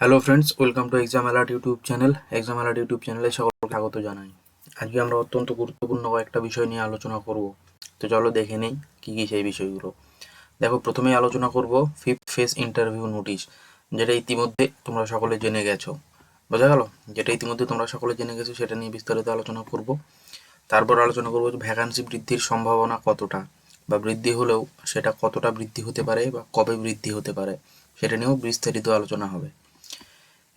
Hello friends, welcome to exam alert YouTube channel. Exam alert YouTube চ্যানেলে সকলকে স্বাগত জানাই। আজকে আমরা অত্যন্ত গুরুত্বপূর্ণ কয়েকটা বিষয় নিয়ে আলোচনা করব। তো চলো দেখে নেই কী কী সেই বিষয়গুলো। দেখো, প্রথমেই আলোচনা করব ফিফথ ফেজ ইন্টারভিউ নোটিশ, যেটা ইতিমধ্যে তোমরা সকলে জেনে গেছো। বোঝা গেল? যেটা ইতিমধ্যে তোমরা সকলে জেনে গেছো সেটা নিয়ে বিস্তারিত আলোচনা করব। তারপর আলোচনা করব যে ভ্যাকান্সি বৃদ্ধির সম্ভাবনা কতটা, বা বৃদ্ধি হলেও সেটা কতটা বৃদ্ধি হতে পারে বা কবে বৃদ্ধি হতে পারে, সেটা নিয়েও বিস্তারিত আলোচনা হবে।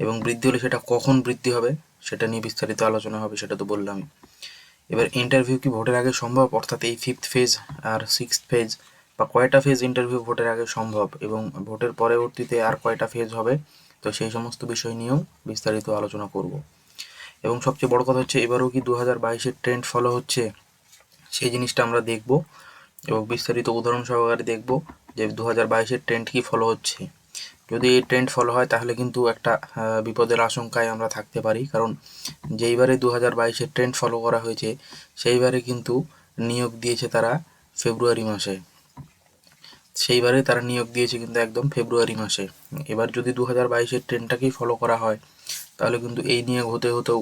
এবং বৃদ্ধি হলে সেটা কখন বৃদ্ধি হবে সেটা নিয়ে বিস্তারিত আলোচনা হবে, সেটা তো বললামই। এবার ইন্টারভিউ কি ভোটের আগে সম্ভব, অর্থাৎ এই ফিফথ ফেজ আর সিক্সথ ফেজ বা কয়টা ফেজ ইন্টারভিউ ভোটের আগে সম্ভব, এবং ভোটের পরবর্তীতে আর কয়টা ফেজ হবে, তো সেই সমস্ত বিষয় নিয়েও বিস্তারিত আলোচনা করব। এবং সবচেয়ে বড় কথা হচ্ছে, এবারও কি 2022-এর ট্রেন্ড ফলো হচ্ছে, সেই জিনিসটা আমরা দেখব এবং বিস্তারিত উদাহরণ সহকারে দেখব যে 2022-এর ট্রেন্ড কি ফলো হচ্ছে। যদি এই ট্রেন্ড ফলো হয় তাহলে কিন্তু একটা বিপদের আশঙ্কায় আমরা থাকতে পারি, কারণ যেইবারে 2022-এর ট্রেন্ড ফলো করা হয়েছে সেইবারে কিন্তু নিয়োগ দিয়েছে তারা ফেব্রুয়ারি মাসে। সেইবারে তারা নিয়োগ দিয়েছে কিন্তু একদম ফেব্রুয়ারি মাসে। এবার যদি 2022-এর ট্রেন্ডটাকেই ফলো করা হয় তাহলে কিন্তু এই নিয়োগ হতে হতেও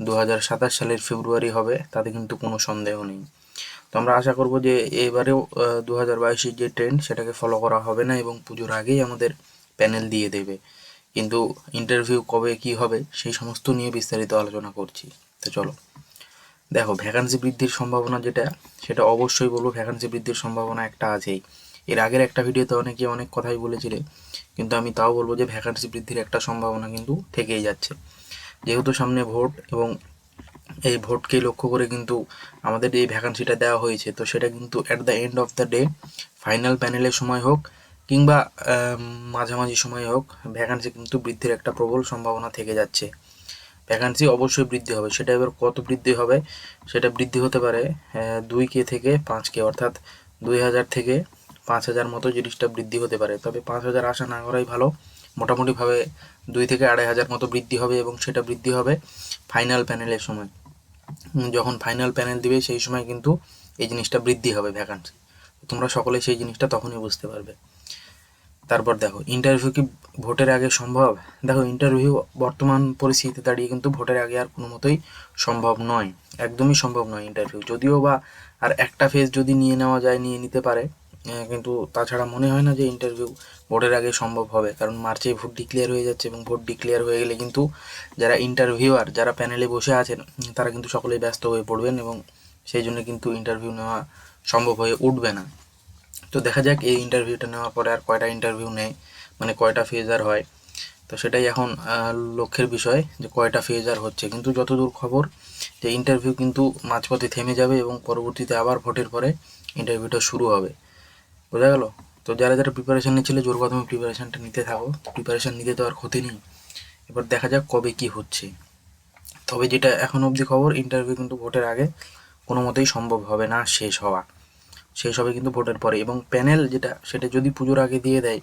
2027 সালের ফেব্রুয়ারি হবে, তাতে কিন্তু কোনো সন্দেহ নেই। তো আমরা আশা করব যে এবারেও 2022-এর যে ট্রেন্ড সেটাকে ফলো করা হবে না এবং পুজোর আগেই আমাদের প্যানেল দিয়ে দেবে। কিন্তু ইন্টারভিউ কবে কি হবে সেই সমস্ত নিয়ে বিস্তারিত আলোচনা করছি। তো চলো দেখো, ভ্যাকান্সি বৃদ্ধির সম্ভাবনা যেটা, সেটা অবশ্যই বলবো ভ্যাকান্সি বৃদ্ধির সম্ভাবনা একটা আছেই। এর আগের একটা ভিডিওতে অনেকে অনেক কথাই বলেছিলে, কিন্তু আমি তাও বলবো যে ভ্যাকান্সি বৃদ্ধির একটা সম্ভাবনা কিন্তু থেকেই যাচ্ছে। যেহেতু সামনে ভোট এবং এই ভোটকে লক্ষ্য করে কিন্তু আমাদের এই ভ্যাকান্সিটা দেওয়া হয়েছে, তো সেটা কিন্তু at the end of the day final প্যানেলের সময় হোক কিংবা মাঝামাঝি সময় হোক, ভ্যাকান্সি কিন্তু বৃদ্ধির একটা প্রবল সম্ভাবনা থেকে যাচ্ছে। ভ্যাকান্সি অবশ্যই বৃদ্ধি হবে, সেটা এবার কত বৃদ্ধি হবে, সেটা বৃদ্ধি হতে পারে 2K থেকে 5K, অর্থাৎ 2000 থেকে 5000 মতো জিনিসটা বৃদ্ধি হতে পারে। তবে 5000 আশা না করাই ভালো। মোটামুটিভাবে 2 থেকে 2500 মতো বৃদ্ধি হবে, এবং সেটা বৃদ্ধি হবে ফাইনাল প্যানেলের সময়। যখন ফাইনাল প্যানেল দিবে সেই সময় কিন্তু এই জিনিসটা বৃদ্ধি হবে ভ্যাকান্সি। তোমরা সকলে সেই জিনিসটা তখনই বুঝতে পারবে। তারপর দেখো, ইন্টারভিউ কি ভোটের আগে সম্ভব? দেখো, ইন্টারভিউ বর্তমান পরিস্থিতিতে দাঁড়িয়ে কিন্তু ভোটের আগে আর কোনো মতোই সম্ভব নয়, একদমই সম্ভব নয় ইন্টারভিউ। যদিও বা আর একটা ফেজ যদি নিয়ে নেওয়া যায়, নিয়ে নিতে পারে, কিন্তু তাছাড়া মনে হয় না যে ইন্টারভিউ ভোটের আগে সম্ভব হবে, কারণ মার্চেই ভোট ডিক্লেয়ার হয়ে যাচ্ছে এবং ভোট ডিক্লেয়ার হয়ে গেলে কিন্তু যারা ইন্টারভিউয়ার, যারা প্যানেলে বসে আছেন, তারা কিন্তু সকলেই ব্যস্ত হয়ে পড়বেন এবং সেই জন্য কিন্তু ইন্টারভিউ নেওয়া সম্ভব হয়ে উঠবে না। তো দেখা যাক এই ইন্টারভিউটা নেওয়ার পরে আর কয়টা ইন্টারভিউ নেয়, মানে কয়টা ফেজ আর হয়। তো সেটাই এখন লক্ষ্যের বিষয় যে কয়টা ফেজ আর হচ্ছে। কিন্তু যতদূর খবর যে ইন্টারভিউ কিন্তু মাঝপথে থেমে যাবে এবং পরবর্তীতে আবার ভোটের পরে ইন্টারভিউটা শুরু হবে। বোঝা গেল? তো যারা যারা প্রিপারেশান নিচ্ছিলে, জোর কদমে প্রিপারেশানটা নিতে থাকো। প্রিপারেশান নিতে তো আর ক্ষতি নেই। এবার দেখা যাক কবে কি হচ্ছে। তবে যেটা এখন অবধি খবর, ইন্টারভিউ কিন্তু ভোটের আগে কোনো মতেই সম্ভব হবে না শেষ হওয়া। শেষ হবে কিন্তু ভোটের পরে। এবং প্যানেল যেটা, সেটা যদি পুজোর আগে দিয়ে দেয়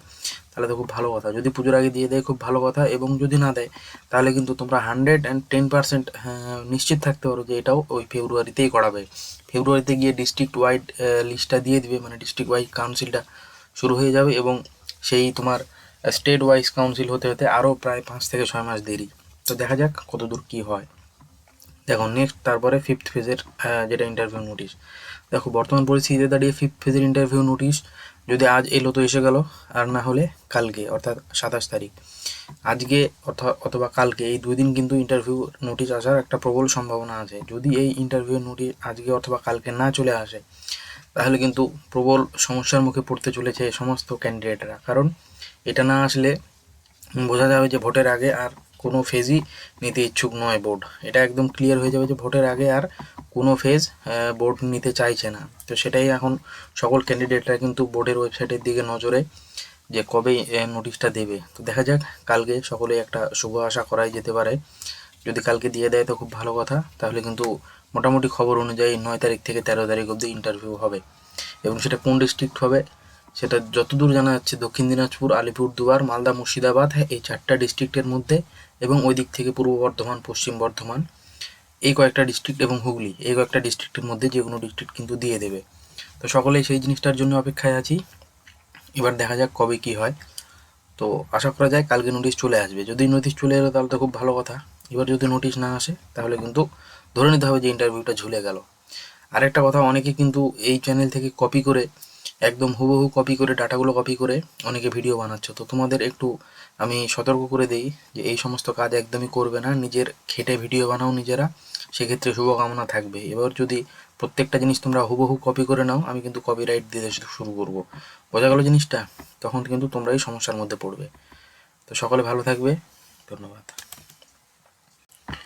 তাহলে তো খুব ভালো কথা। যদি পুজোর আগে দিয়ে দেয় খুব ভালো কথা, এবং যদি না দেয় তাহলে কিন্তু তোমরা 110% নিশ্চিত থাকতে পারো যে এটাও ওই ফেব্রুয়ারিতেই করাবে। ফেব্রুয়ারিতে গিয়ে ডিস্ট্রিক্ট ওয়াইড লিস্টটা দিয়ে দিবে, মানে ডিস্ট্রিক্ট ওয়াইজ কাউন্সিলটা শুরু হয়ে যাবে, এবং সেই তোমার স্টেট ওয়াইজ কাউন্সিল হতে হতে আরও প্রায় 5 থেকে 6 মাস দেরি। তো দেখা যাক কতদূর কী হয়। দেখো নেক্সট, তারপরে ফিফথ ফেজের যেটা ইন্টারভিউ নোটিশ। দেখো, বর্তমান পরিস্থিতিতে দাঁড়িয়ে ফিফথ ফেজের ইন্টারভিউ নোটিশ যদি আজ এলো তো এসে গেল, আর না হলে কালকে অর্থাৎ 27 তারিখ, আজকে অথবা কালকে, এই 2 দিন কিন্তু ইন্টারভিউ নোটিশ আসার একটা প্রবল সম্ভাবনা আছে। যদি এই ইন্টারভিউ নোটিশ আজকে অথবা কালকে না চলে আসে তাহলে কিন্তু প্রবল সমস্যার মুখে পড়তে চলেছে সমস্ত ক্যান্ডিডেটরা, কারণ এটা না আসলে বোঝা যাবে যে ভোটের আগে আর কোনো ফেজই নিতে ইচ্ছুক নয় বোর্ড। এটা একদম ক্লিয়ার হয়ে যাবে যে ভোটের আগে আর কোনো ফেজ বোর্ড নিতে চাইছে না। তো সেটাই এখন সকল ক্যান্ডিডেটরা কিন্তু বোর্ডের ওয়েবসাইটের দিকে নজরে, যে কবে নোটিশটা দেবে। তো দেখা যাক, কালকে সকলেই একটা শুভ আশা করাই যেতে পারে। যদি কালকে দিয়ে দেয় তো খুব ভালো কথা, তাহলে কিন্তু মোটামুটি খবর অনুযায়ী 9 তারিখ থেকে 13 তারিখ অবধি ইন্টারভিউ হবে। এবং সেটা কোন ডিস্ট্রিক্ট হবে, সেটা যতদূর জানা যাচ্ছে দক্ষিণ দিনাজপুর, আলিপুরদুয়ার, মালদা, মুর্শিদাবাদ, এই 4টা ডিস্ট্রিক্টের মধ্যে, এবং ওই দিক থেকে পূর্ব বর্ধমান, পশ্চিম বর্ধমান, এই কয়েকটা ডিস্ট্রিক্ট এবং হুগলি, এই কয়েকটা ডিস্ট্রিক্টের মধ্যে যে কোনো ডিস্ট্রিক্ট কিন্তু দিয়ে দেবে। তো সকলেই সেই জিনিসটার জন্য অপেক্ষায় আছি। এবার দেখা যাক কবে কি হয়। তো আশা করা যায় কালকে নোটিশ চলে আসবে। যদি নোটিশ চলে এলো তাহলে তো খুব ভালো কথা। এবার যদি নোটিশ না আসে তাহলে কিন্তু ধরে নিতে হবে যে ইন্টারভিউটা ঝুলে গেল। আরেকটা কথা, অনেকে কিন্তু এই চ্যানেল থেকে কপি করে, একদম হুবহু কপি করে, ডাটাগুলো কপি করে অনেকে ভিডিও বানাচ্ছে। তো তোমাদের একটু আমি সতর্ক করে দিই যে এই সমস্ত কাজ একদমই করবে না। নিজের খেটে ভিডিও বানাও নিজেরা, সেক্ষেত্রে শুভকামনা থাকবে। এবার যদি প্রত্যেকটা জিনিস তোমরা হুবহু কপি করে নাও, আমি কিন্তু কপিরাইট দিতে শুরু করব। বোঝা গেল জিনিসটা? তখন কিন্তু তোমরা এই সমস্যার মধ্যে পড়বে। তো সকলে ভালো থাকবে, ধন্যবাদ।